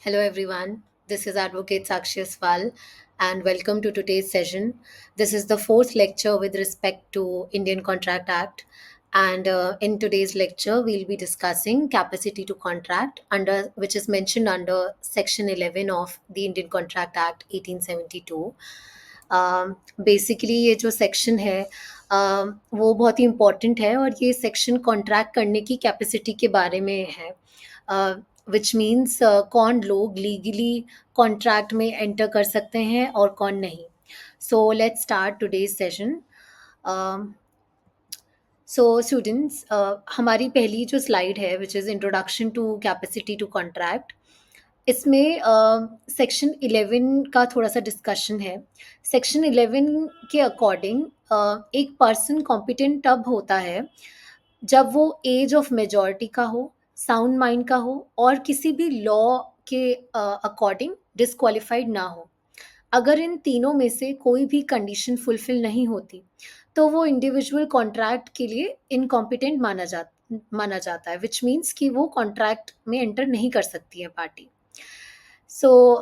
Hello, everyone. This is Advocate Sakshi Aswal, and welcome to today's session. This is the fourth lecture with respect to Indian Contract Act, and in today's lecture, we'll be discussing capacity to contract, under which is mentioned under Section 11 of the Indian Contract Act 1872. Basically ये जो section है वो बहुत ही important है और ये section contract करने की कैपेसिटी के बारे में है विच मीन्स कौन लोग लीगली कॉन्ट्रैक्ट में एंटर कर सकते हैं और कौन नहीं. So let's start today's session. So students, हमारी पहली जो स्लाइड है which is introduction to capacity to contract, इसमें सेक्शन 11 का थोड़ा सा डिस्कशन है. सेक्शन 11 के अकॉर्डिंग एक पर्सन कॉम्पिटेंट तब होता है जब वो एज ऑफ मेजॉरिटी का हो, साउंड माइंड का हो और किसी भी लॉ के अकॉर्डिंग डिस्क्वालिफाइड ना हो. अगर इन तीनों में से कोई भी कंडीशन फुलफिल नहीं होती तो वो इंडिविजुअल कॉन्ट्रैक्ट के लिए इनकॉम्पिटेंट माना जाता है, विच मीन्स कि वो कॉन्ट्रैक्ट में एंटर नहीं कर सकती है पार्टी. सो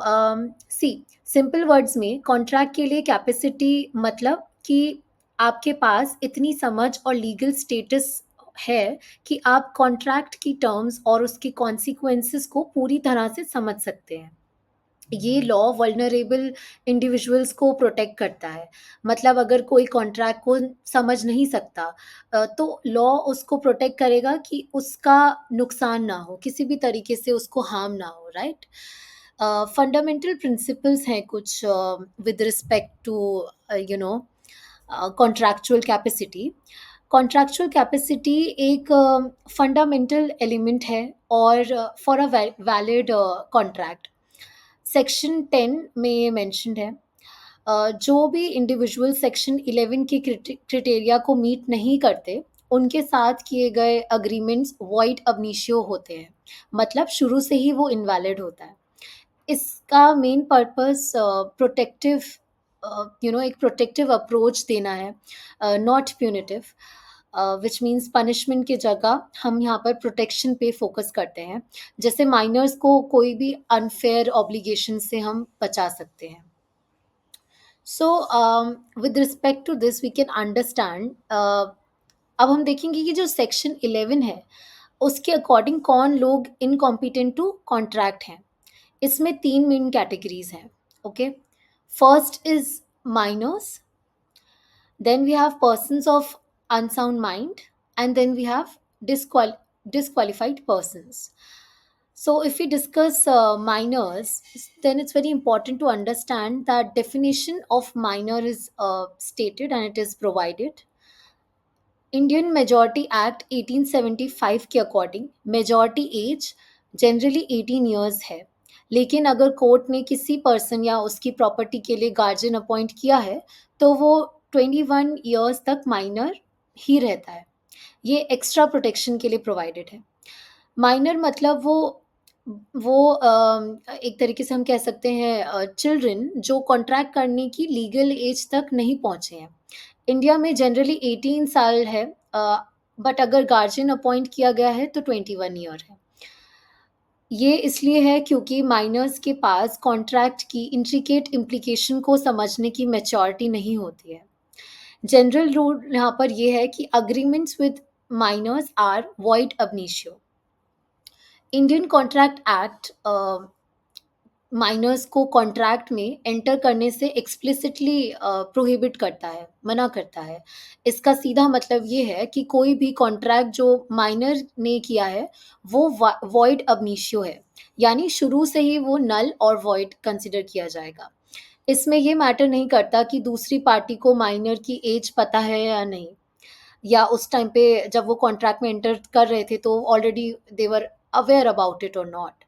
सी, सिंपल वर्ड्स में कॉन्ट्रैक्ट के लिए कैपेसिटी मतलब कि आपके पास इतनी समझ और लीगल स्टेटस है कि आप कॉन्ट्रैक्ट की टर्म्स और उसके कॉन्सिक्वेंसेस को पूरी तरह से समझ सकते हैं. ये लॉ वल्नरेबल इंडिविजुअल्स को प्रोटेक्ट करता है. मतलब अगर कोई कॉन्ट्रैक्ट को समझ नहीं सकता तो लॉ उसको प्रोटेक्ट करेगा कि उसका नुकसान ना हो, किसी भी तरीके से उसको हार्म ना हो, राइट. फंडामेंटल प्रिंसिपल्स हैं कुछ with respect to you know contractual capacity. Contractual capacity एक फंडामेंटल एलिमेंट है और for a valid contract section 10 में ये मेंशन्ड है. जो भी इंडिविजुअल सेक्शन 11 के क्रिटेरिया को मीट नहीं करते उनके साथ किए गए अग्रीमेंट्स वॉइड अब इनिशियो होते हैं. मतलब शुरू से ही वो इनवैलिड होता है. इसका मेन पर्पस प्रोटेक्टिव एक प्रोटेक्टिव अप्रोच देना है, not punitive, which means punishment की जगह हम यहाँ पर प्रोटेक्शन पे फोकस करते हैं. जैसे माइनर्स को कोई भी अनफेयर ऑब्लिगेशन से हम बचा सकते हैं. So with respect to this we can understand. अब हम देखेंगे कि जो सेक्शन 11 है उसके अकॉर्डिंग कौन लोग इनकॉम्पिटेंट टू कॉन्ट्रैक्ट हैं. इसमें तीन मेन कैटेगरीज हैं. Okay, first is minors, then we have persons of unsound mind, and then we have disqualified persons. So if we discuss minors, then it's very important to understand that definition of minor is stated and it is provided. Indian majority act 1875 के according majority age generally 18 years है. लेकिन अगर court ने किसी person या उसकी property के लिए गार्जियन अपॉइंट किया है तो वो 21 ईयर्स तक माइनर ही रहता है. ये एक्स्ट्रा प्रोटेक्शन के लिए प्रोवाइडेड है. माइनर मतलब वो एक तरीके से हम कह सकते हैं चिल्ड्रन जो कॉन्ट्रैक्ट करने की लीगल एज तक नहीं पहुंचे हैं. इंडिया में जनरली 18 साल है, बट अगर गार्जियन अपॉइंट किया गया है तो 21 ईयर है. ये इसलिए है क्योंकि माइनर्स के पास कॉन्ट्रैक्ट की इंट्रिकेट इम्प्लीकेशन को समझने की मैच्योरिटी नहीं होती है. जनरल रूल यहाँ पर ये है कि agreements with minors are void ab initio. Indian contract act minors को कॉन्ट्रैक्ट में एंटर करने से एक्सप्लिसिटली प्रोहिबिट करता है, मना करता है. इसका सीधा मतलब ये है कि कोई भी कॉन्ट्रैक्ट जो माइनर ने किया है वो वॉइड अब इनिशियो है, यानी शुरू से ही वो नल और वॉइड कंसिडर किया जाएगा. इसमें ये मैटर नहीं करता कि दूसरी पार्टी को माइनर की एज पता है या नहीं, या उस टाइम पे जब वो कॉन्ट्रैक्ट में एंटर कर रहे थे तो already they were aware about it और नॉट.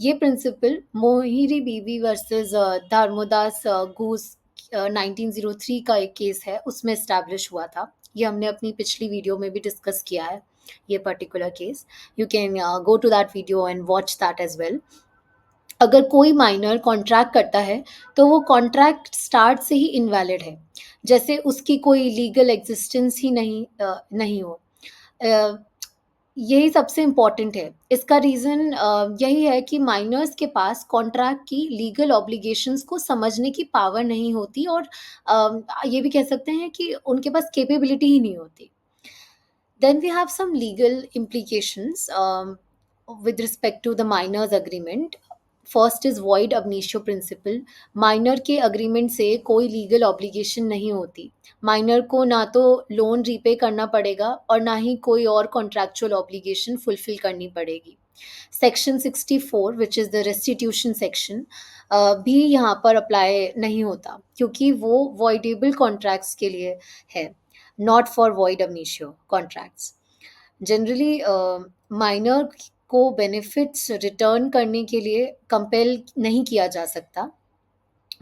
ये प्रिंसिपल मोहिरी बीवी वर्सेस धर्मोदास घोष 1903 का एक केस है उसमें इस्टेब्लिश हुआ था. ये हमने अपनी पिछली वीडियो में भी डिस्कस किया है ये particular case. You can go to that video and watch that as well. अगर कोई माइनर कॉन्ट्रैक्ट करता है तो वो कॉन्ट्रैक्ट स्टार्ट से ही इनवैलिड है, जैसे उसकी कोई लीगल एग्जिस्टेंस ही नहीं हो. यही सबसे इम्पोर्टेंट है। इसका रीज़न यही है कि माइनर्स के पास कॉन्ट्रैक्ट की लीगल ऑब्लिगेशंस को समझने की पावर नहीं होती, और ये भी कह सकते हैं कि उनके पास कैपेबिलिटी ही नहीं होती। Then we have some legal implications with respect to the minors agreement. First is void ab initio principle. Minor के अग्रीमेंट से कोई लीगल ऑब्लिगेशन नहीं होती। माइनर को ना तो लोन रीपे करना पड़ेगा और ना ही कोई और कॉन्ट्रैक्चुअल ऑब्लिगेशन फुलफिल करनी पड़ेगी। Section 64 which is the restitution section भी यहाँ पर अप्लाई नहीं होता, क्योंकि वो वॉइडेबल कॉन्ट्रैक्ट्स के लिए है, not for void ab initio contracts. Generally minor को बेनिफिट्स रिटर्न करने के लिए कंपेल नहीं किया जा सकता,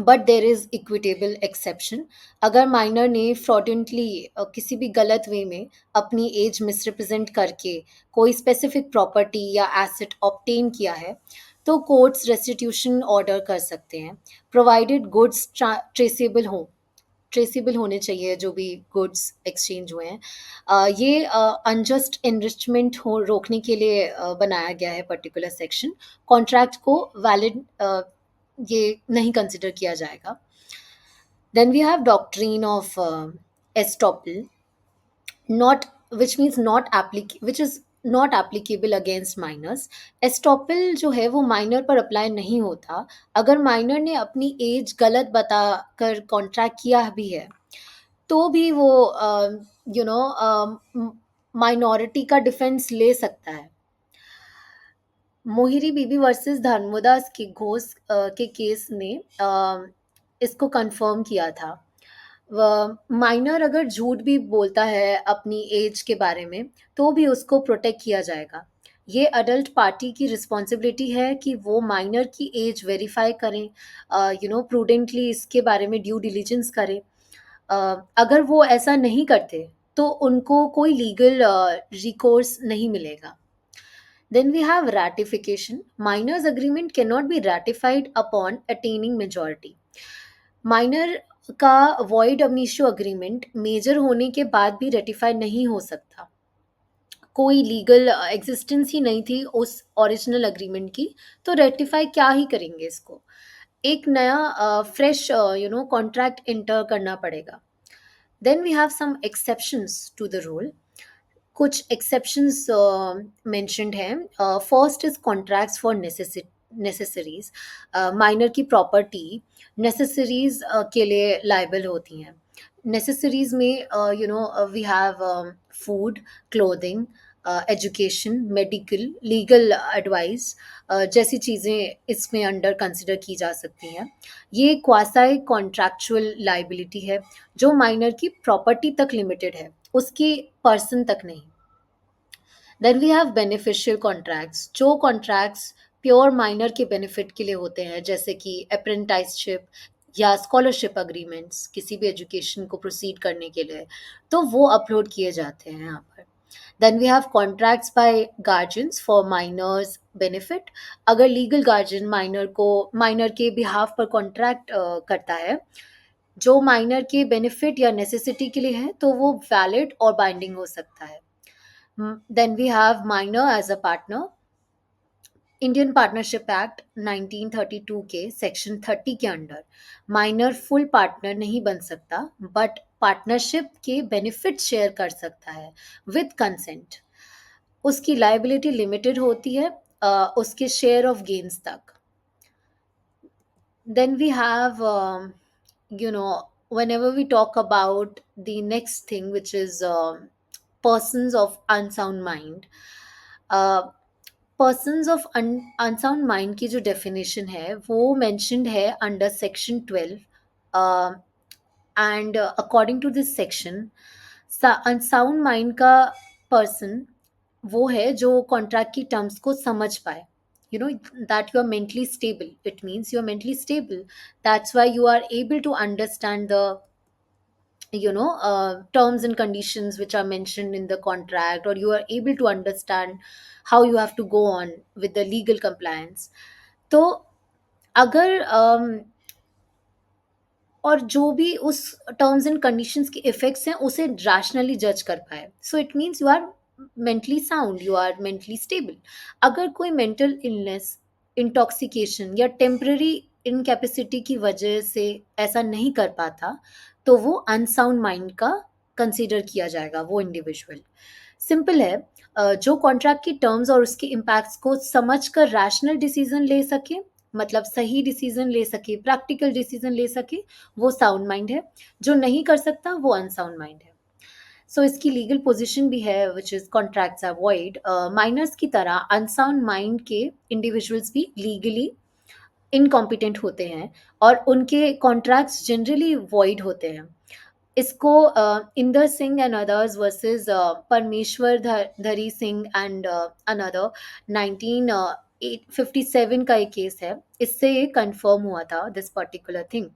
but there is equitable exception. अगर माइनर ने फ्रॉडेंटली किसी भी गलत वे में अपनी एज मिसरिप्रेजेंट करके कोई स्पेसिफिक प्रॉपर्टी या एसेट ऑब्टेन किया है, तो कोर्ट्स रेस्टिट्यूशन ऑर्डर कर सकते हैं, प्रोवाइडेड गुड्स ट्रेसेबल होने चाहिए जो भी गुड्स एक्सचेंज हुए हैं। ये अनजस्ट इनरिचमेंट हो रोकने के लिए बनाया गया है पर्टिकुलर सेक्शन। कॉन्ट्रैक्ट को वैलिड ये नहीं कंसिडर किया जाएगा। Then we have doctrine of estoppel, not which means not which is not applicable against minors। Estoppel जो है वो माइनर पर अप्लाई नहीं होता। अगर माइनर ने अपनी एज गलत बता कर कॉन्ट्रैक्ट किया भी है, तो भी वो यू नो माइनॉरिटी का डिफेंस ले सकता है। मोहिरी बीबी वर्सेस धर्मोदास के घोष के केस ने इसको कंफर्म किया था। माइनर अगर झूठ भी बोलता है अपनी एज के बारे में, तो भी उसको प्रोटेक्ट किया जाएगा। ये अडल्ट पार्टी की रिस्पॉन्सिबिलिटी है कि वो माइनर की एज वेरीफाई करें, प्रूडेंटली इसके बारे में ड्यू डिलिजेंस करें। अगर वो ऐसा नहीं करते, तो उनको कोई लीगल रिकोर्स नहीं मिलेगा। Then we have ratification. Minors agreement cannot be ratified upon attaining majority. Minor का void ab initio agreement major होने के बाद भी रेटिफाई नहीं हो सकता। कोई लीगल एग्जिस्टेंस ही नहीं थी उस ओरिजिनल अग्रीमेंट की, तो रेटिफाई क्या ही करेंगे इसको। एक नया फ्रेश कॉन्ट्रैक्ट इंटर करना पड़ेगा। Then we have some exceptions to the rule. कुछ एक्सेप्शंस मेंशन्ड हैं। First is contracts for necessaries. Minor की प्रॉपर्टी नेसेसरीज के लिए लाइबल होती हैं। नेसेसरीज में we have food, clothing, education, medical, legal advice जैसी चीज़ें इसमें अंडर कंसिडर की जा सकती हैं। ये क्वासाई कॉन्ट्रैक्चुअल लाइबिलिटी है, जो माइनर की प्रॉपर्टी तक लिमिटेड है, उसकी पर्सन तक नहीं। Then we have beneficial contracts. जो कॉन्ट्रैक्ट्स प्योर माइनर के बेनिफिट के लिए होते हैं, जैसे कि अप्रेंटाइसशिप या स्कॉलरशिप अग्रीमेंट्स किसी भी एजुकेशन को प्रोसीड करने के लिए, तो वो अपलोड किए जाते हैं यहाँ पर। Then we have contracts by guardians for minors benefit. अगर लीगल गार्जियन माइनर के बिहाफ पर कॉन्ट्रैक्ट करता है जो माइनर के बेनिफिट या नेसेसिटी के लिए है, तो वो वैलिड और बाइंडिंग हो सकता है। Then we have minor as a partner। Indian partnership act 1932 के सेक्शन 30 के अंडर माइनर फुल पार्टनर नहीं बन सकता, बट पार्टनरशिप के बेनिफिट शेयर कर सकता है विद कंसेंट। उसकी लाइबिलिटी लिमिटेड होती है उसके शेयर ऑफ गेन्स तक। Then we have whenever we talk about the next thing, which is persons of unsound mind। Persons of unsound mind की जो डेफिनेशन है वो मेंशन्ड है under section 12। And according to this section, unsound mind का person वो है जो contract की टर्म्स को समझ पाए। That you are mentally stable, it means you are mentally stable, that's why you are able to understand the terms and conditions which are mentioned in the contract, or you are able to understand how you have to go on with the legal compliance। तो अगर और जो भी उस terms and conditions के effects हैं उसे rationally जज कर पाए, so it means you are mentally sound, you are mentally stable. अगर कोई मेंटल इलनेस, इंटॉक्सिकेशन या टेम्पररी इनकैपेसिटी की वजह से ऐसा नहीं कर पाता, तो वो अनसाउंड माइंड का कंसीडर किया जाएगा वो इंडिविजुअल। सिंपल है, जो कॉन्ट्रैक्ट की टर्म्स और उसके इम्पैक्ट्स को समझकर रैशनल डिसीजन ले सके, मतलब सही डिसीजन ले सके, प्रैक्टिकल डिसीजन ले सके, वो साउंड माइंड है। जो नहीं कर सकता वो अनसाउंड माइंड है। सो इसकी लीगल पोजीशन भी है which is contracts are void. Minors की तरह अनसाउंड माइंड के इंडिविजुअल्स भी लीगली इनकॉम्पिटेंट होते हैं और उनके कॉन्ट्रैक्ट्स जनरली वॉइड होते हैं। इसको Inder Singh and others versus परमेश्वर धरी सिंह एंड अनदर 1957 का एक केस है। इससे ये कंफर्म हुआ था this particular thing.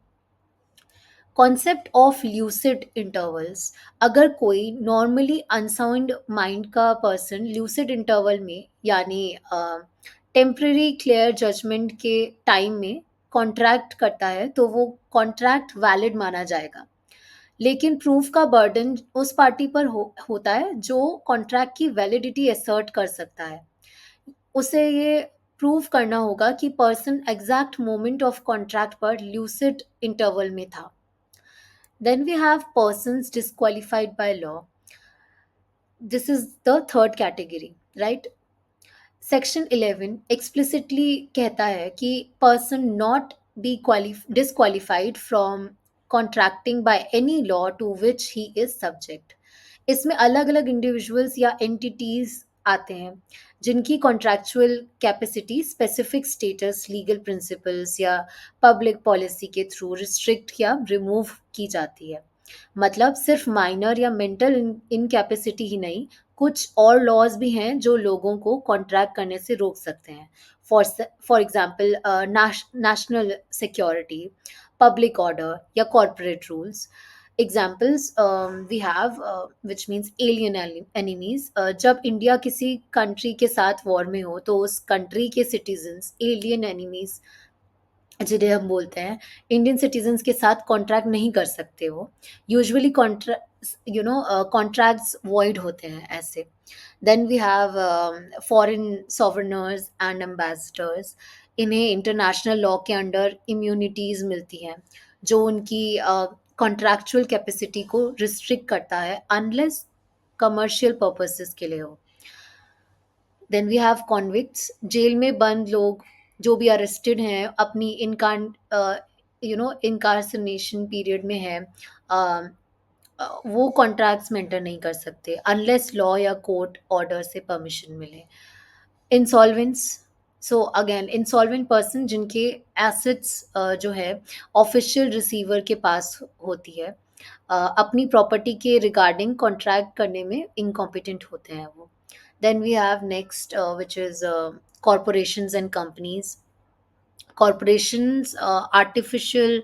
Concept of lucid intervals. अगर कोई नॉर्मली अनसाउंड माइंड का पर्सन ल्यूसिड इंटरवल में, यानी टेम्पररी क्लियर जजमेंट के टाइम में कॉन्ट्रैक्ट करता है, तो वो कॉन्ट्रैक्ट वैलिड माना जाएगा। लेकिन प्रूफ का बर्डन उस पार्टी पर होता है जो कॉन्ट्रैक्ट की वैलिडिटी असर्ट कर सकता है। उसे ये प्रूव करना होगा कि person exact moment of contract पर ल्यूसिड इंटरवल में था। Then we have persons disqualified by law. This is the third category, right? Section 11 explicitly कहता है कि person not be disqualified from contracting by any law to which he is subject. इसमें अलग अलग individuals या entities आते हैं जिनकी contractual capacity specific status, legal principles या पब्लिक पॉलिसी के थ्रू रिस्ट्रिक्ट या रिमूव की जाती है। मतलब सिर्फ माइनर या मेंटल इनकैपेसिटी ही नहीं, कुछ और लॉज भी हैं जो लोगों को कॉन्ट्रैक्ट करने से रोक सकते हैं। For example national security, public order या corporate rules. Examples we have which means alien enemies. जब इंडिया किसी कंट्री के साथ वॉर में हो तो उस कंट्री के सिटीजन्स एलियन एनिमीज जिन्हें हम बोलते हैं, इंडियन सिटीजन्स के साथ कॉन्ट्रैक्ट नहीं कर सकते। वो यूजुअली कॉन्ट्रैक्ट्स वॉइड होते हैं ऐसे। Then we have foreign sovereigns and ambassadors. इन्हें इंटरनेशनल लॉ के अंडर इम्यूनिटीज मिलती हैं जो उनकी कॉन्ट्रैक्चुअल कैपेसिटी को रिस्ट्रिक्ट करता है अनलेस कमर्शियल पर्पसेस के लिए हो। Then we have convicts. Jail में बंद लोग जो भी अरेस्टेड हैं अपनी इनकार्सनेशन पीरियड में है, वो कॉन्ट्रैक्ट्स में एंटर नहीं कर सकते अनलेस लॉ या कोर्ट ऑर्डर से परमिशन मिले। इंसॉल्वेंस। सो अगेन इंसॉल्वेंट पर्सन जिनके एसेट्स जो है ऑफिशियल रिसीवर के पास होती है, अपनी प्रॉपर्टी के रिगार्डिंग कॉन्ट्रैक्ट करने में इनकॉम्पिटेंट होते हैं वो। Then we have next which is corporations and companies. Corporations artificial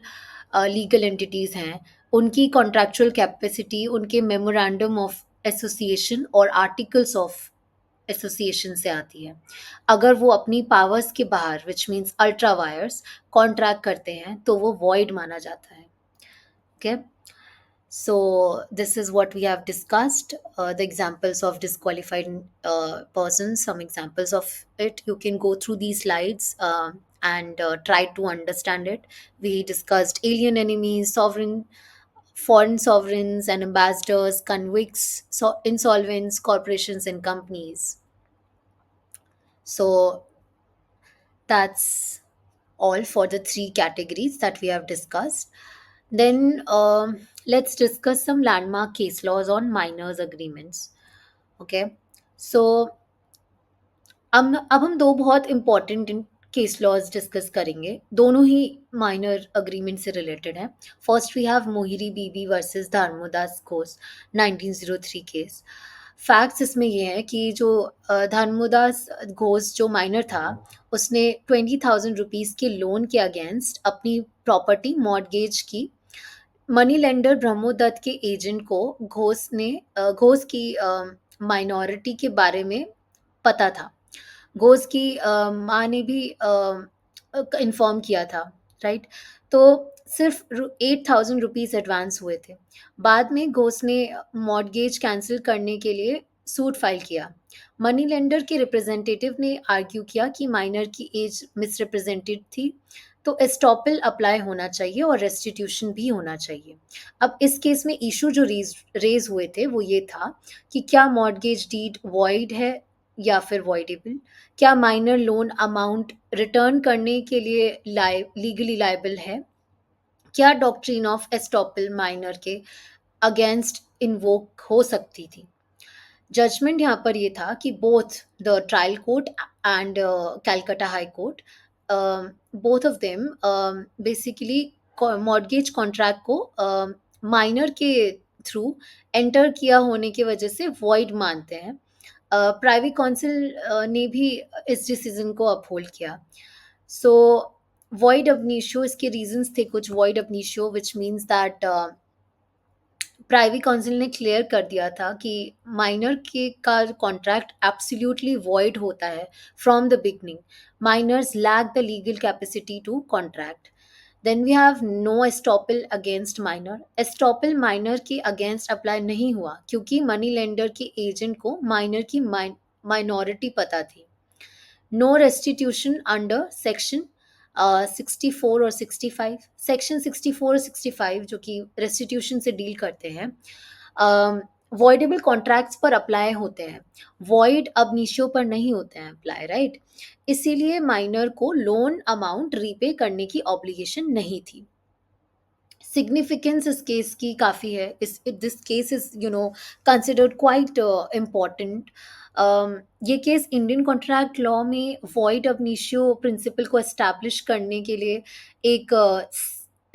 legal entities हैं। उनकी कॉन्ट्रैक्चुअल कैपेसिटी उनके मेमोरेंडम ऑफ एसोसिएशन और आर्टिकल्स ऑफ एसोसिएशन से आती है। अगर वो अपनी पावर्स के बाहर which means ultra vires contract करते हैं तो वो वॉइड माना जाता है। Okay, so this is what we have discussed, the examples of disqualified persons, some examples of it. You can go through these slides and try to understand it. We discussed alien enemies, foreign sovereigns and ambassadors, convicts, insolvents, corporations and companies. So that's all for the three categories that we have discussed. Then let's discuss some landmark case laws on minors agreements. Okay, so अब हम दो बहुत important case laws discuss करेंगे, दोनों ही minor agreement से related हैं। First we have Mohori Bibi versus Dharmodas Ghosh 1903 case. Facts इसमें ये हैं कि जो धर्मोदास घोष जो माइनर था, उसने 20,000 रुपीज़ के लोन के अगेंस्ट अपनी प्रॉपर्टी मॉर्गेज की। मनी लेंडर ब्रह्मोदत्त के एजेंट को घोष की माइनॉरिटी के बारे में पता था। घोष की माँ ने भी इन्फॉर्म किया था, राइट? तो सिर्फ 8,000 रुपीज़ एडवांस हुए थे। बाद में घोष ने मॉर्गेज कैंसिल करने के लिए सूट फाइल किया। मनी लेंडर के रिप्रेजेंटेटिव ने आर्ग्यू किया कि माइनर की एज मिसरिप्रेजेंटेड थी, तो एस्टॉपल अप्लाई होना चाहिए और रेस्टिट्यूशन भी होना चाहिए। अब इस केस में इशू जो रेज हुए थे वो ये था कि क्या मॉर्गेज डीड वॉइड है या फिर वॉइडेबल, क्या माइनर लोन अमाउंट रिटर्न करने के लिए लीगली लायबल है, क्या डॉक्ट्रिन ऑफ एस्टॉपल माइनर के अगेंस्ट इन्वोक हो सकती थी। जजमेंट यहाँ पर ये था कि both the trial court and Calcutta high court, both of them basically mortgage contract को माइनर के थ्रू एंटर किया होने की वजह से वॉइड मानते हैं। प्राइवेट काउंसिल ने भी इस डिसीजन को अपहोल्ड किया। सो वॉइड अब इनिशियो, इसके रीजंस थे कुछ void ab initio, which means that private counsel ने क्लियर कर दिया था कि माइनर के का कॉन्ट्रैक्ट एब्सोल्युटली वॉइड होता है from the beginning. Minors lack the legal capacity to contract. Then we have no estoppel against minor. Estoppel minor के अगेंस्ट अप्लाई नहीं हुआ क्योंकि मनी लेंडर के एजेंट को माइनर की माइनॉरिटी पता थी। नो रेस्टिट्यूशन अंडर सेक्शन 64 और 65। सेक्शन 64 और 65 जो कि रेस्टिट्यूशन से डील करते हैं, वॉइडेबल कॉन्ट्रैक्ट्स पर अप्लाई होते हैं, वॉइड अब नीशियो पर नहीं होते हैं अप्लाई, राइट। इसीलिए माइनर को लोन अमाउंट रीपे करने की ऑब्लिगेशन नहीं थी। सिग्निफिकेंस इस केस की काफ़ी है। इस this case is considered quite important. ये केस इंडियन कॉन्ट्रैक्ट लॉ में वॉइड अब इनिशियो प्रिंसिपल को एस्टैब्लिश करने के लिए एक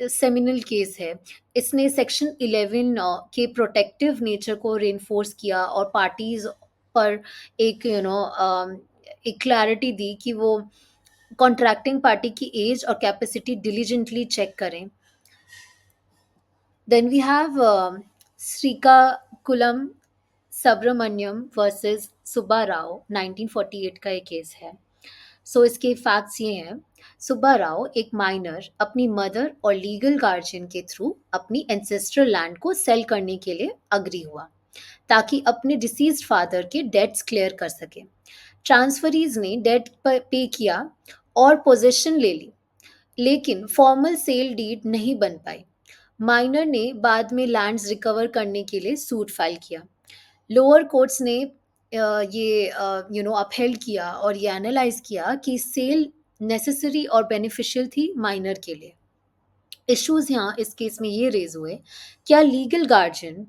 सेमिनल केस है। इसने सेक्शन 11 के प्रोटेक्टिव नेचर को रेनफोर्स किया और पार्टीज पर एक एक क्लैरिटी दी कि वो कॉन्ट्रैक्टिंग पार्टी की एज और कैपेसिटी डिलीजेंटली चेक करें। Then we have Srikakulam Subramaniam versus Subba Rao, 1948 का एक केस है। सो इसके फैक्ट्स ये हैं, सुब्बा राव एक माइनर अपनी मदर और लीगल गार्जियन के थ्रू अपनी एंसेस्ट्रल लैंड को सेल करने के लिए अग्री हुआ ताकि अपने डिसीज्ड फादर के डेट्स क्लियर कर सके। ट्रांसफरीज ने डेट पे किया और पोजीशन ले ली, लेकिन फॉर्मल सेल डीड नहीं बन पाई। माइनर ने बाद में लैंड्स रिकवर करने के लिए सूट फाइल किया। लोअर कोर्ट्स ने ये अपहेल्ड किया और ये एनालाइज किया कि सेल नेसेसरी और बेनिफिशियल थी माइनर के लिए। इश्यूज यहाँ इस केस में ये रेज हुए, क्या लीगल गार्जियन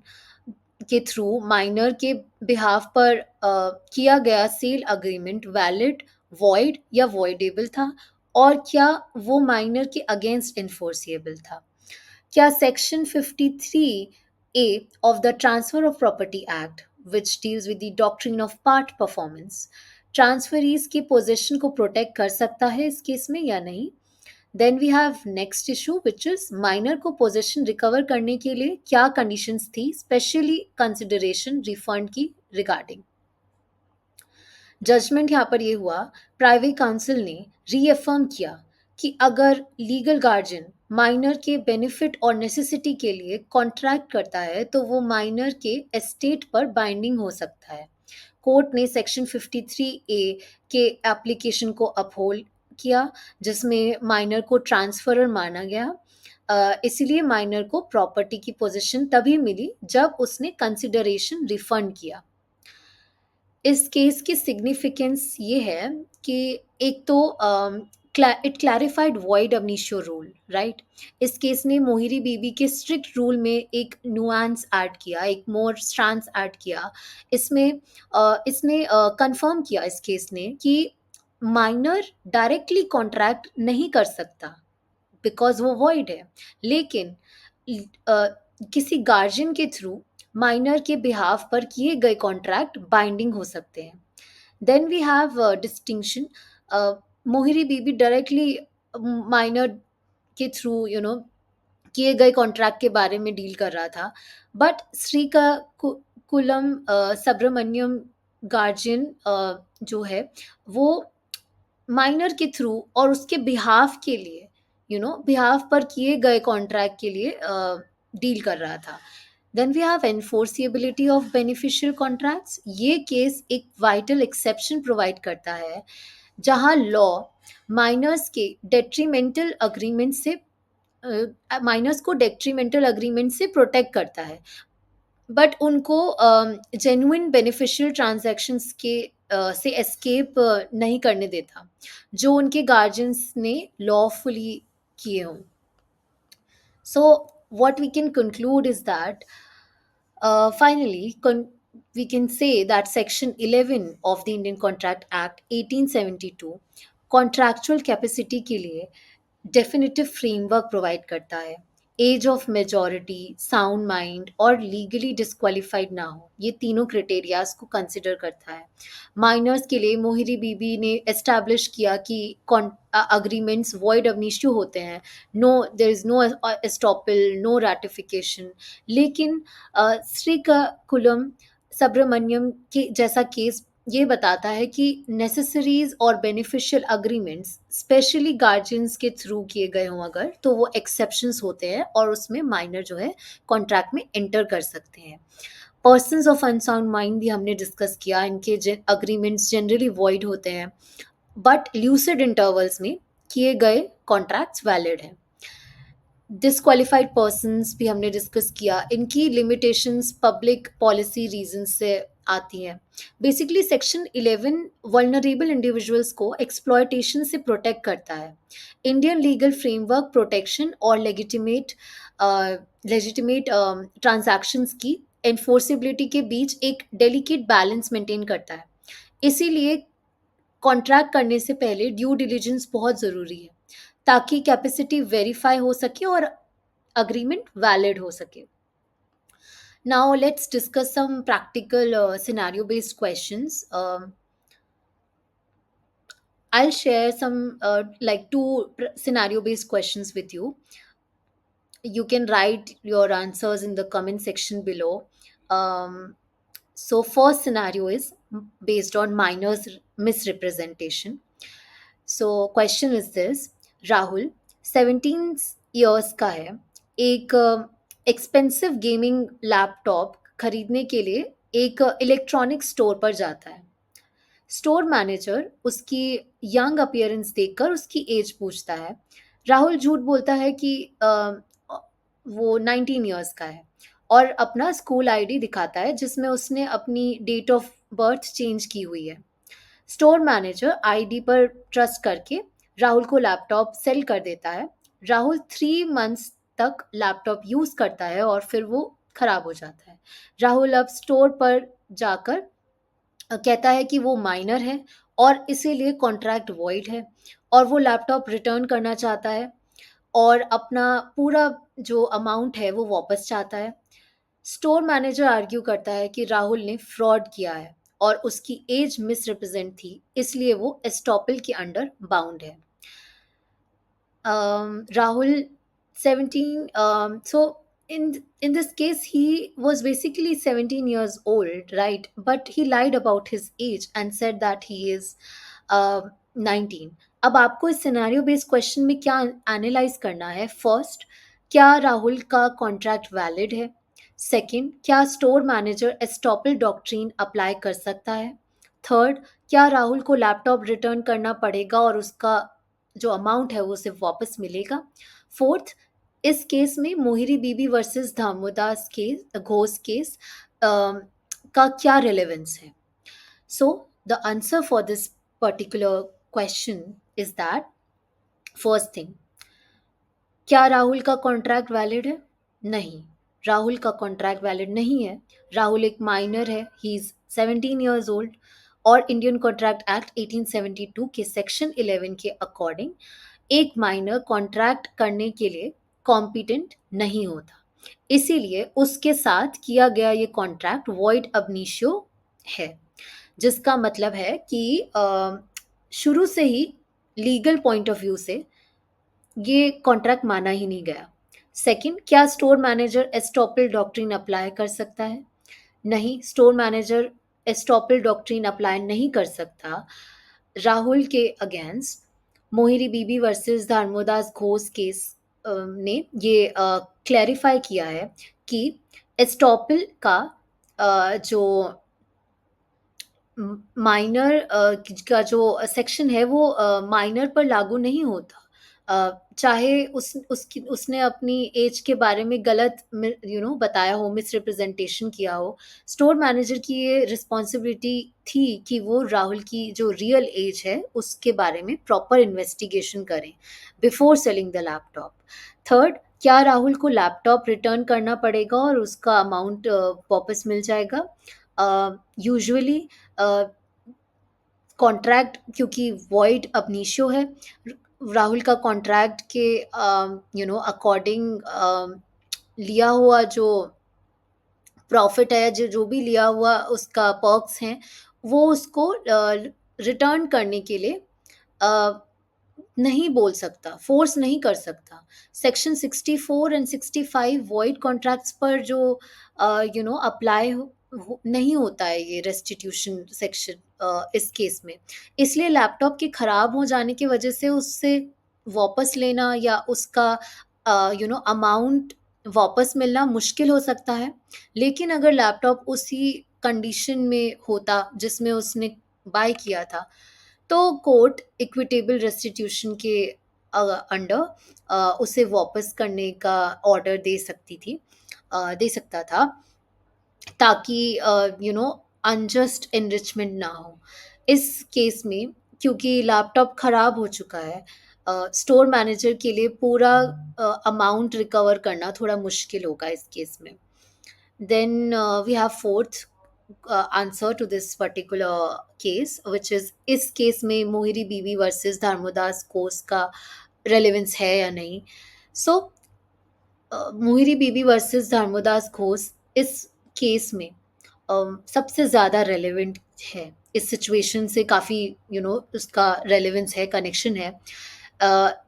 के थ्रू माइनर के बिहाफ पर किया गया सेल अग्रीमेंट वैलिड, वॉइड या वॉइडेबल था, और क्या वो माइनर के अगेंस्ट इन्फोर्सिएबल था। क्या section 53A of the Transfer of Property Act, which deals with the doctrine of part performance, ट्रांसफरीज की पोजीशन को प्रोटेक्ट कर सकता है इस केस में या नहीं। Then we have next issue which is minor को पोजीशन रिकवर करने के लिए क्या कंडीशंस थी, स्पेशली कंसिडरेशन रिफंड की रिगार्डिंग। जजमेंट यहाँ पर ये हुआ, प्राइवेट काउंसिल ने रीअफर्म किया कि अगर लीगल गार्जियन माइनर के बेनिफिट और नेसेसिटी के लिए कॉन्ट्रैक्ट करता है तो वो माइनर के एस्टेट पर बाइंडिंग हो सकता है। कोर्ट ने सेक्शन 53A के एप्लीकेशन को अपहोल्ड किया जिसमें माइनर को ट्रांसफरर माना गया। इसीलिए माइनर को प्रॉपर्टी की पोजीशन तभी मिली जब उसने कंसिडरेशन रिफंड किया। इस केस की सिग्निफिकेंस ये है कि एक तो it clarified void ab initio rule, right. इस केस ने मोहिरी बीबी के स्ट्रिक्ट रूल में एक नुआंस ऐड किया, एक मोर स्ट्रांस ऐड किया। इसने कंफर्म किया इस केस ने कि माइनर डायरेक्टली कॉन्ट्रैक्ट नहीं कर सकता बिकॉज वो वॉइड है, लेकिन किसी गार्जियन के थ्रू माइनर के बिहाफ पर किए गए कॉन्ट्रैक्ट बाइंडिंग हो सकते हैं। Then we have distinction, Mohori Bibi directly minor के थ्रू किए गए कॉन्ट्रैक्ट के बारे में डील कर रहा था, बट श्री का कुलम सुब्रमण्यम गार्जियन जो है वो माइनर के थ्रू और उसके बिहाफ के लिए बिहाफ पर किए गए कॉन्ट्रैक्ट के लिए डील कर रहा था। Then we have enforceability of beneficial contracts. ये केस एक वाइटल एक्सेप्शन प्रोवाइड करता है जहां लॉ माइनर्स के डेट्रीमेंटल अग्रीमेंट से माइनर्स को डेट्रीमेंटल अग्रीमेंट से प्रोटेक्ट करता है, बट उनको जेन्युइन बेनिफिशियल ट्रांजैक्शंस के से एस्केप नहीं करने देता जो उनके गार्जियंस ने लॉफुली किए हों। So, what we can conclude is that finally, we can say that Section 11 of the Indian Contract Act 1872 contractual capacity के लिए डेफिनेटिव फ्रेमवर्क प्रोवाइड करता है। Age of majority, sound mind और लीगली डिस्क्वालिफाइड ना हो, ये तीनों क्राइटेरियाज को कंसिडर करता है। माइनर्स के लिए मोहिरी बीबी ने एस्टैब्लिश किया कि अग्रीमेंट्स वॉइड अब इश्यू होते हैं, no there is no estoppel, no ratification. लेकिन श्रीकाकुलम सुब्रमण्यम के जैसा केस ये बताता है कि नेसेसरीज और बेनिफिशियल अग्रीमेंट्स स्पेशली गार्जियंस के थ्रू किए गए हों अगर, तो वो एक्सेप्शंस होते हैं और उसमें माइनर जो है कॉन्ट्रैक्ट में एंटर कर सकते हैं। पर्सन्स ऑफ अनसाउंड माइंड भी हमने डिस्कस किया, इनके अग्रीमेंट्स जनरली वॉइड होते हैं बट ल्यूसिड इंटरवल्स में किए गए कॉन्ट्रैक्ट्स वैलिड हैं। डिसक्वालिफाइड पर्सन्स भी हमने डिस्कस किया, इनकी लिमिटेशंस पब्लिक पॉलिसी रीजन से आती हैं। बेसिकली सेक्शन 11 वल्नरेबल इंडिविजुअल्स को एक्सप्लॉयटेशन से प्रोटेक्ट करता है। इंडियन लीगल फ्रेमवर्क प्रोटेक्शन और लेजिटिमेट ट्रांजैक्शंस की एनफोर्सेबिलिटी के बीच एक डेलिकेट बैलेंस मेंटेन करता है। इसीलिए कॉन्ट्रैक्ट करने से पहले ड्यू डिलिजेंस बहुत ज़रूरी है ताकि कैपेसिटी वेरीफाई हो सके और agreement valid हो सके। Now let's discuss some practical scenario based questions. I'll share some like two scenario based questions with you. You can write your answers in the comment section below. So first scenario is based on minors misrepresentation. So question is this: Rahul 17 years का है, एक expensive gaming laptop खरीदने के लिए एक electronic store पर जाता है। स्टोर मैनेजर उसकी यंग अपीयरेंस देखकर उसकी एज पूछता है। राहुल झूठ बोलता है कि वो 19 इयर्स का है और अपना स्कूल आईडी दिखाता है जिसमें उसने अपनी डेट ऑफ बर्थ चेंज की हुई है। स्टोर मैनेजर आईडी पर ट्रस्ट करके राहुल को लैपटॉप सेल कर देता है। राहुल 3 मंथ्स तक लैपटॉप यूज करता है और फिर वो खराब हो जाता है। राहुल अब स्टोर पर जाकर कहता है कि वो माइनर है और इसीलिए कॉन्ट्रैक्ट वॉइड है और वो लैपटॉप रिटर्न करना चाहता है और अपना पूरा जो अमाउंट है वो वापस चाहता है। स्टोर मैनेजर आर्ग्यू करता है कि राहुल ने फ्रॉड किया है और उसकी एज मिसरिप्रेजेंट थी, इसलिए वो एस्टॉपल के अंडर बाउंड है। Rahul 17, so in this case he was basically 17 years old, right? But he lied about his age and said that he is 19. अब आपको इस सिनेरियो बेस्ड क्वेश्चन में क्या एनालाइज करना है? फर्स्ट, क्या राहुल का कॉन्ट्रैक्ट वैलिड है? सेकंड, क्या store manager estoppel doctrine apply कर सकता है? थर्ड, क्या राहुल को लैपटॉप रिटर्न करना पड़ेगा और उसका जो अमाउंट है वो सिर्फ वापस मिलेगा? फोर्थ, इस केस में मोहिरी Bibi versus दामोदास case Ghosh case का क्या रिलेवेंस है? So the answer for this particular question is that first thing, क्या राहुल का कॉन्ट्रैक्ट वैलिड है? नहीं, राहुल का कॉन्ट्रैक्ट वैलिड नहीं है। राहुल एक माइनर है, ही इज 17 ईयर्स ओल्ड और इंडियन कॉन्ट्रैक्ट एक्ट 1872 के सेक्शन 11 के अकॉर्डिंग एक माइनर कॉन्ट्रैक्ट करने के लिए कॉम्पिटेंट नहीं होता, इसीलिए उसके साथ किया गया ये कॉन्ट्रैक्ट वॉइड अब इनिशियो है, जिसका मतलब है कि शुरू से ही लीगल पॉइंट ऑफ व्यू से ये कॉन्ट्रैक्ट माना ही नहीं गया। सेकंड, क्या store manager estoppel doctrine apply कर सकता है? नहीं, store manager estoppel doctrine apply नहीं कर सकता। राहुल के against मोहिरी Bibi versus दामोदास Ghosh case ने ये क्लैरिफाई किया है कि एस्टॉपल का जो माइनर का जो सेक्शन है वो माइनर पर लागू नहीं होता। चाहे उसने अपनी एज के बारे में गलत बताया हो, मिसरिप्रेजेंटेशन किया हो। स्टोर मैनेजर की ये रिस्पॉन्सिबिलिटी थी कि वो राहुल की जो रियल एज है उसके बारे में प्रॉपर इन्वेस्टिगेशन करें before selling the laptop. Third, क्या राहुल को लैपटॉप रिटर्न करना पड़ेगा और उसका अमाउंट वापस मिल जाएगा? यूजुअली कॉन्ट्रैक्ट, क्योंकि वॉइड अब निश्यो है, राहुल का कॉन्ट्रैक्ट के अकॉर्डिंग लिया हुआ जो प्रॉफिट है, जो जो भी लिया हुआ उसका पर्क्स हैं, वो उसको रिटर्न करने के लिए अ, नहीं बोल सकता, फोर्स नहीं कर सकता। सेक्शन 64 एंड 65 वॉइड कॉन्ट्रैक्ट्स पर जो अप्लाई नहीं होता है ये रेस्टिट्यूशन सेक्शन इस केस में। इसलिए लैपटॉप के खराब हो जाने की वजह से उससे वापस लेना या उसका अमाउंट वापस मिलना मुश्किल हो सकता है। लेकिन अगर लैपटॉप उसी कंडीशन में होता जिसमें उसने बाय किया था, तो कोर्ट इक्विटेबल रेस्टिट्यूशन के अंडर उसे वापस करने का ऑर्डर दे सकता था, ताकि अनजस्ट एनरिचमेंट ना हो। इस केस में क्योंकि लैपटॉप खराब हो चुका है, स्टोर मैनेजर के लिए पूरा अमाउंट रिकवर करना थोड़ा मुश्किल होगा इस केस में। Then we have fourth answer to this particular case, which is इस केस में मोहिरी बीवी वर्सेस धर्मोदास कोस का रेलेवेंस है या नहीं। सो मोहिरी बीवी वर्सेस धर्मोदास घोष इस केस में सबसे ज़्यादा रेलेवेंट है। इस सिचुएशन से काफ़ी उसका रेलेवेंस है, कनेक्शन है।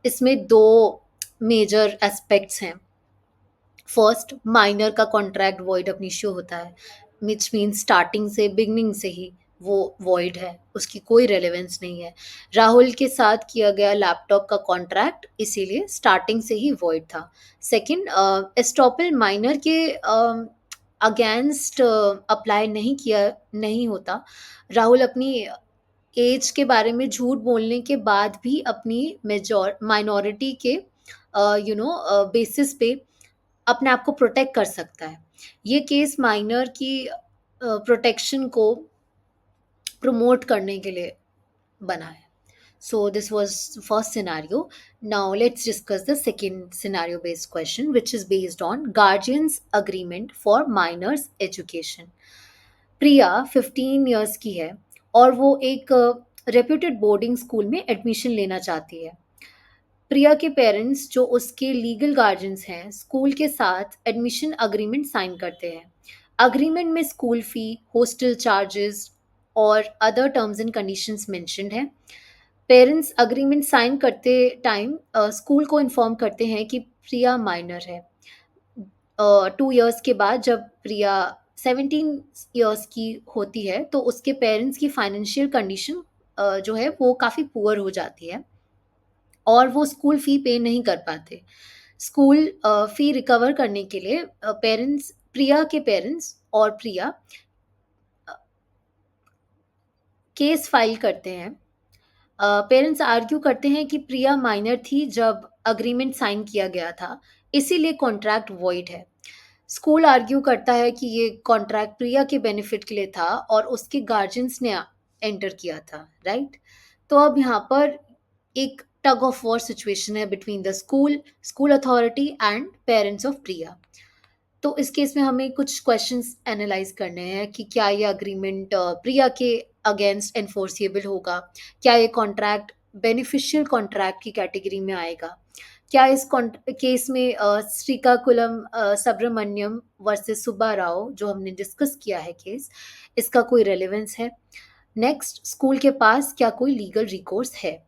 इसमें दो मेजर एस्पेक्ट्स हैं। फर्स्ट, माइनर का कॉन्ट्रैक्ट वॉइड अब इश्यू होता है, विच मीन्स स्टार्टिंग से, बिगनिंग से ही वो वॉइड है, उसकी कोई रेलेवेंस नहीं है। राहुल के साथ किया गया लैपटॉप का कॉन्ट्रैक्ट इसीलिए स्टार्टिंग से ही वॉइड था। सेकंड, एस्टॉपल माइनर के अगेंस्ट अप्लाई नहीं होता। राहुल अपनी एज के बारे में झूठ बोलने के बाद भी अपनी माइनॉरिटी के बेसिस पे अपने आप को प्रोटेक्ट कर सकता है। ये केस माइनर की प्रोटेक्शन को प्रमोट करने के लिए बना है। So this was first scenario. Now let's discuss the second scenario based question, which is based on guardians agreement for minors education. Priya 15 years की है और वो एक रेप्यूटेड बोर्डिंग स्कूल में एडमिशन लेना चाहती है। प्रिया के पेरेंट्स, जो उसके लीगल गार्जियंस हैं, स्कूल के साथ एडमिशन अग्रीमेंट साइन करते हैं। अग्रीमेंट में स्कूल फी, हॉस्टल चार्जेस और other terms and conditions mentioned हैं। पेरेंट्स अग्रीमेंट साइन करते टाइम स्कूल को इन्फॉर्म करते हैं कि प्रिया माइनर है। 2 years के बाद जब प्रिया 17 years की होती है, तो उसके पेरेंट्स की फाइनेंशियल कंडीशन जो है वो काफ़ी पुअर हो जाती है और वो स्कूल फ़ी पे नहीं कर पाते। स्कूल फ़ी रिकवर करने के लिए प्रिया के पेरेंट्स और प्रिया केस फाइल करते हैं। पेरेंट्स आर्ग्यू करते हैं कि प्रिया माइनर थी जब अग्रीमेंट साइन किया गया था, इसीलिए कॉन्ट्रैक्ट वॉइड है। स्कूल आर्ग्यू करता है कि ये कॉन्ट्रैक्ट प्रिया के बेनिफिट के लिए था और उसके गार्जियंस ने एंटर किया था, राइट? तो अब यहाँ पर एक टग ऑफ वॉर सिचुएशन है between the school authority and parents of Priya. तो इस केस में हमें कुछ क्वेश्चंस एनालाइज करने हैं कि क्या ये अग्रीमेंट प्रिया के अगेंस्ट एनफोर्सिएबल होगा? क्या ये कॉन्ट्रैक्ट बेनिफिशियल कॉन्ट्रैक्ट की कैटेगरी में आएगा? क्या इस केस में श्रीकाकुलम सुब्रमण्यम वर्सेस सुब्बा राव, जो हमने डिस्कस किया है केस, इसका कोई रेलेवेंस है? नेक्स्ट, स्कूल के पास क्या कोई लीगल रिकोर्स है?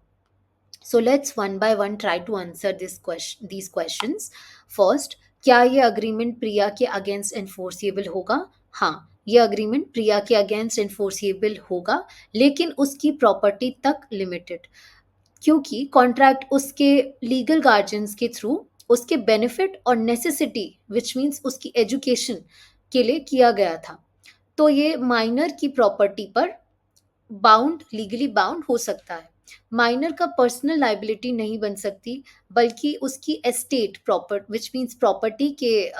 So let's one by one try to answer these questions. First, क्या ये अग्रीमेंट प्रिया के अगेंस्ट एनफोर्सिएबल होगा? हाँ, ये अग्रीमेंट प्रिया के अगेंस्ट एनफोर्सिएबल होगा, लेकिन उसकी प्रॉपर्टी तक लिमिटेड, क्योंकि कॉन्ट्रैक्ट उसके लीगल गार्जियंस के थ्रू उसके बेनिफिट और नेसेसिटी विच मीन्स उसकी एजुकेशन के लिए किया गया था, तो ये माइनर की प्रॉपर्टी पर बाउंड लीगली बाउंड हो सकता है। माइनर का पर्सनल लाइबिलिटी नहीं बन सकती, बल्कि उसकी estate proper which means property के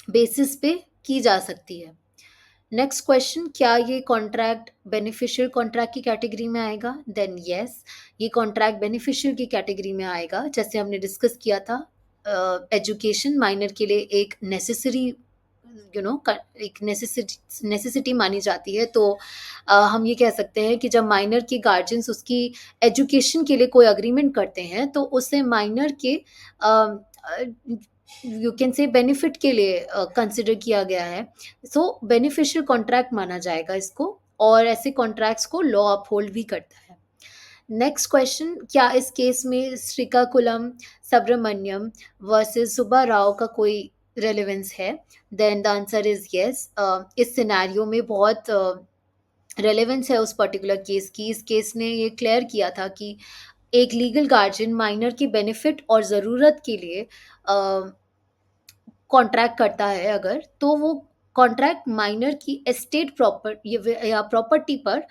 बेसिस पे की जा सकती है। नेक्स्ट क्वेश्चन, क्या ये कॉन्ट्रैक्ट बेनिफिशियल कॉन्ट्रैक्ट की कैटेगरी में आएगा? देन यस, ये कॉन्ट्रैक्ट बेनिफिशियल की कैटेगरी में आएगा। जैसे हमने डिस्कस किया था, एजुकेशन माइनर के लिए एक नेसेसरी एक नेसेसिटी मानी जाती है, तो हम ये कह सकते हैं कि जब माइनर के गार्जियंस उसकी एजुकेशन के लिए कोई अग्रीमेंट करते हैं, तो उसे माइनर के यू कैन से बेनिफिट के लिए कंसिडर किया गया है। सो बेनिफिशियल कॉन्ट्रैक्ट माना जाएगा इसको, और ऐसे कॉन्ट्रैक्ट्स को लॉ अपहोल्ड भी करता है। नेक्स्ट क्वेश्चन, क्या इस केस में श्रीकाकुलम सुब्रमण्यम वर्सेस सुब्बा राव का कोई रेलेवेंस है? Then the answer is yes. इस सिनेरियो में बहुत रेलेवेंस है उस पर्टिकुलर केस की। इस केस ने ये क्लियर किया था कि एक लीगल गार्जियन माइनर की बेनिफिट और ज़रूरत के लिए कॉन्ट्रैक्ट करता है अगर, तो वो कॉन्ट्रैक्ट माइनर की एस्टेट या प्रॉपर्टी पर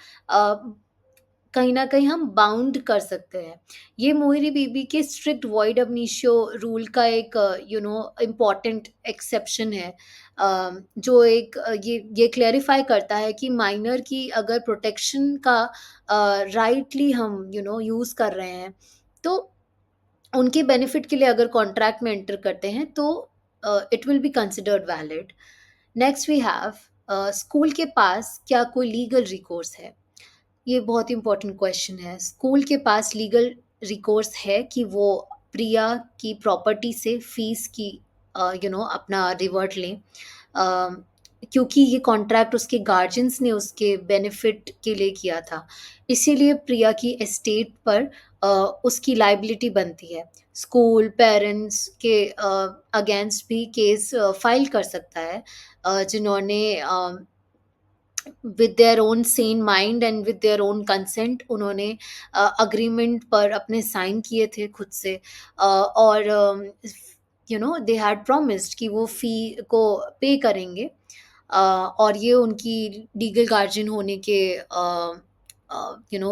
कहीं न कहीं हम बाउंड कर सकते हैं। ये मोहिनी बीबी के strict void ab initio rule का एक इम्पोर्टेंट एक्सेप्शन है, जो एक ये क्लेरिफ़ाई करता है कि माइनर की अगर प्रोटेक्शन का राइटली हम यूज़ कर रहे हैं, तो उनके बेनिफिट के लिए अगर कॉन्ट्रैक्ट में एंटर करते हैं, तो it will be considered valid. Next we have, school के पास क्या कोई लीगल रिकोर्स है? ये बहुत इंपॉर्टेंट क्वेश्चन है। स्कूल के पास लीगल रिकोर्स है कि वो प्रिया की प्रॉपर्टी से फीस की अपना रिवर्ट लें, क्योंकि ये कॉन्ट्रैक्ट उसके गार्जियंस ने उसके बेनिफिट के लिए किया था। इसीलिए प्रिया की एस्टेट पर उसकी लायबिलिटी बनती है। स्कूल पेरेंट्स के अगेंस्ट भी केस फाइल कर सकता है, जिन्होंने with their own Sen mind and with their own consent उन्होंने अग्रीमेंट पर अपने साइन किए थे खुद से, और दे हैड प्रॉमिस्ड कि वो फ़ी को पे करेंगे, और ये उनकी लीगल गार्जियन होने के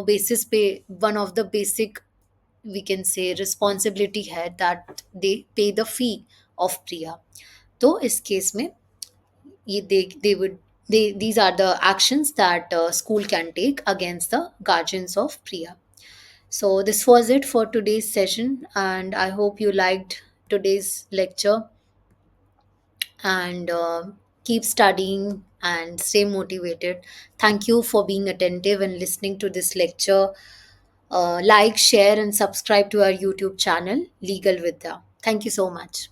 बेसिस पे one of the basic we can say responsibility है that they pay the fee of Priya. तो इस केस में ye, they would these are the actions that school can take against the guardians of Priya. So this was it for today's session, and I hope you liked today's lecture, and keep studying and stay motivated. Thank you for being attentive and listening to this lecture. Like, share, and subscribe to our YouTube channel, Legal Vidya. Thank you so much.